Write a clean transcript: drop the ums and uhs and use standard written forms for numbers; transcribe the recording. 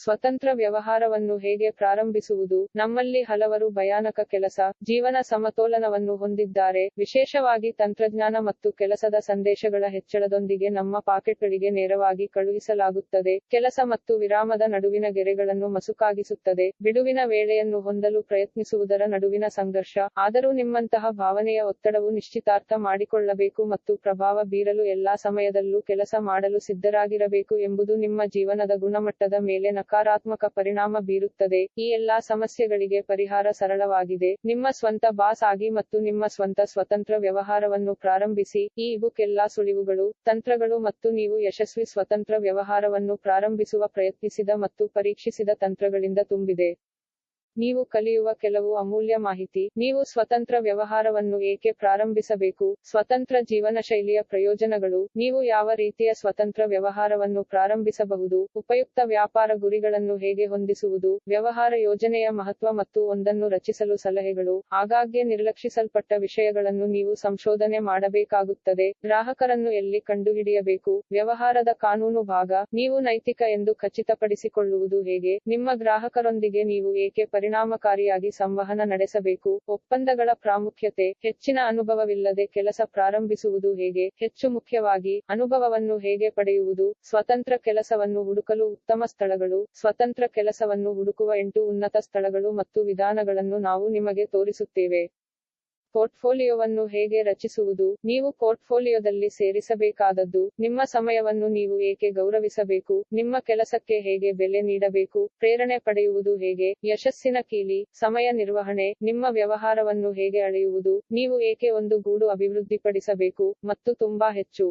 ಸ್ವತಂತ್ರ ವ್ಯವಹಾರವನ್ನು ಹೇಗೆ ಪ್ರಾರಂಭಿಸುವುದು? ನಮ್ಮಲ್ಲಿ ಹಲವರು ಭಯಾನಕ ಕೆಲಸ, ಜೀವನ ಸಮತೋಲನವನ್ನು ಹೊಂದಿದ್ದಾರೆ, ವಿಶೇಷವಾಗಿ ತಂತ್ರಜ್ಞಾನ ಮತ್ತು ಕೆಲಸದ ಸಂದೇಶಗಳ ಹೆಚ್ಚಳದೊಂದಿಗೆ ನಮ್ಮ ಪಾಕೆಟ್ಗಳಿಗೆ ನೇರವಾಗಿ ಕಳುಹಿಸಲಾಗುತ್ತದೆ, ಕೆಲಸ ಮತ್ತು ವಿರಾಮದ ನಡುವಿನ ಗೆರೆಗಳನ್ನು ಮಸುಕಾಗಿಸುತ್ತದೆ, ಬಿಡುವಿನ ವೇಳೆಯನ್ನು ಹೊಂದಲು ಪ್ರಯತ್ನಿಸುವುದರ ನಡುವಿನ ಸಂಘರ್ಷ. ಆದರೂ ನಿಮ್ಮಂತಹ ಭಾವನೆಯ ಒತ್ತಡವು ನಿಶ್ಚಿತಾರ್ಥ ಮಾಡಿಕೊಳ್ಳಬೇಕು ಮತ್ತು ಪ್ರಭಾವ ಬೀರಲು ಎಲ್ಲಾ ಸಮಯದಲ್ಲೂ ಕೆಲಸ ಮಾಡಲು ಸಿದ್ಧರಾಗಿರಬೇಕು ಎಂಬುದು ನಿಮ್ಮ ಜೀವನದ ಗುಣಮಟ್ಟದ ಮೇಲೆ ನಕಾರಾತ್ಮಕ ಪರಿಣಾಮ ಬೀರುತ್ತದೆ. ಈ ಎಲ್ಲಾ ಸಮಸ್ಯೆಗಳಿಗೆ ಪರಿಹಾರ ಸರಳವಾಗಿದೆ. ನಿಮ್ಮ ಸ್ವಂತ ಬಾಸ್ ಆಗಿ ಮತ್ತು ನಿಮ್ಮ ಸ್ವಂತ ಸ್ವತಂತ್ರ ವ್ಯವಹಾರವನ್ನು ಪ್ರಾರಂಭಿಸಿ. ಈ ಇಬುಕ್ ಎಲ್ಲಾ ಸುಳಿವುಗಳು, ತಂತ್ರಗಳು ಮತ್ತು ನೀವು ಯಶಸ್ವಿ ಸ್ವತಂತ್ರ ವ್ಯವಹಾರವನ್ನು ಪ್ರಾರಂಭಿಸುವ ಪ್ರಯತ್ನಿಸಿದ ಮತ್ತು ಪರೀಕ್ಷಿಸಿದ ತಂತ್ರಗಳಿಂದ ತುಂಬಿದೆ. ನೀವು ಕಲಿಯುವ ಕೆಲವು ಅಮೂಲ್ಯ ಮಾಹಿತಿ. ನೀವು ಸ್ವತಂತ್ರ ವ್ಯವಹಾರವನ್ನು ಏಕೆ ಪ್ರಾರಂಭಿಸಬೇಕು? ಸ್ವತಂತ್ರ ಜೀವನಶೈಲಿಯ ಪ್ರಯೋಜನಗಳು. ನೀವು ಯಾವ ರೀತಿಯ ಸ್ವತಂತ್ರ ವ್ಯವಹಾರವನ್ನು ಪ್ರಾರಂಭಿಸಬಹುದು? ಉಪಯುಕ್ತ ವ್ಯಾಪಾರ ಗುರಿಗಳನ್ನು ಹೇಗೆ ಹೊಂದಿಸುವುದು? ವ್ಯವಹಾರ ಯೋಜನೆಯ ಮಹತ್ವ ಮತ್ತು ಒಂದನ್ನು ರಚಿಸಲು ಸಲಹೆಗಳು. ಆಗಾಗ್ಗೆ ನಿರ್ಲಕ್ಷಿಸಲ್ಪಟ್ಟ ವಿಷಯಗಳನ್ನು ನೀವು ಸಂಶೋಧನೆ ಮಾಡಬೇಕಾಗುತ್ತದೆ. ಗ್ರಾಹಕರನ್ನು ಎಲ್ಲಿ ಕಂಡುಹಿಡಿಯಬೇಕು? ವ್ಯವಹಾರದ ಕಾನೂನು ಭಾಗ. ನೀವು ನೈತಿಕ ಎಂದು ಖಚಿತಪಡಿಸಿಕೊಳ್ಳುವುದು ಹೇಗೆ? ನಿಮ್ಮ ಗ್ರಾಹಕರೊಂದಿಗೆ ನೀವು ಏಕೆ ಪರಿಣಾಮಕಾರಿಯಾಗಿ ಸಂವಹನ ನಡೆಸಬೇಕು? ಒಪ್ಪಂದಗಳ ಪ್ರಾಮುಖ್ಯತೆ. ಹೆಚ್ಚಿನ ಅನುಭವವಿಲ್ಲದೆ ಕೆಲಸ ಪ್ರಾರಂಭಿಸುವುದು ಹೇಗೆ? ಹೆಚ್ಚು ಮುಖ್ಯವಾಗಿ, ಅನುಭವವನ್ನು ಹೇಗೆ ಪಡೆಯುವುದು? ಸ್ವತಂತ್ರ ಕೆಲಸವನ್ನು ಹುಡುಕಲು ಉತ್ತಮ ಸ್ಥಳಗಳು. ಸ್ವತಂತ್ರ ಕೆಲಸವನ್ನು ಹುಡುಕುವ 8 ಉನ್ನತ ಸ್ಥಳಗಳು ಮತ್ತು ವಿಧಾನಗಳನ್ನು ನಾವು ನಿಮಗೆ ತೋರಿಸುತ್ತೇವೆ. ಪೋರ್ಟ್ಫೋಲಿಯೊವನ್ನು ಹೇಗೆ ರಚಿಸುವುದು? ನೀವು ಪೋರ್ಟ್ಫೋಲಿಯೊದಲ್ಲಿ ಸೇರಿಸಬೇಕಾದದ್ದು. ನಿಮ್ಮ ಸಮಯವನ್ನು ನೀವು ಏಕೆ ಗೌರವಿಸಬೇಕು? ನಿಮ್ಮ ಕೆಲಸಕ್ಕೆ ಹೇಗೆ ಬೆಲೆ ನೀಡಬೇಕು? ಪ್ರೇರಣೆ ಪಡೆಯುವುದು ಹೇಗೆ? ಯಶಸ್ಸಿನ ಕೀಲಿ. ಸಮಯ ನಿರ್ವಹಣೆ. ನಿಮ್ಮ ವ್ಯವಹಾರವನ್ನು ಹೇಗೆ ಅಳೆಯುವುದು? ನೀವು ಏಕೆ ಒಂದು ಗೂಡು ಅಭಿವೃದ್ಧಿಪಡಿಸಬೇಕು? ಮತ್ತು ತುಂಬಾ ಹೆಚ್ಚು.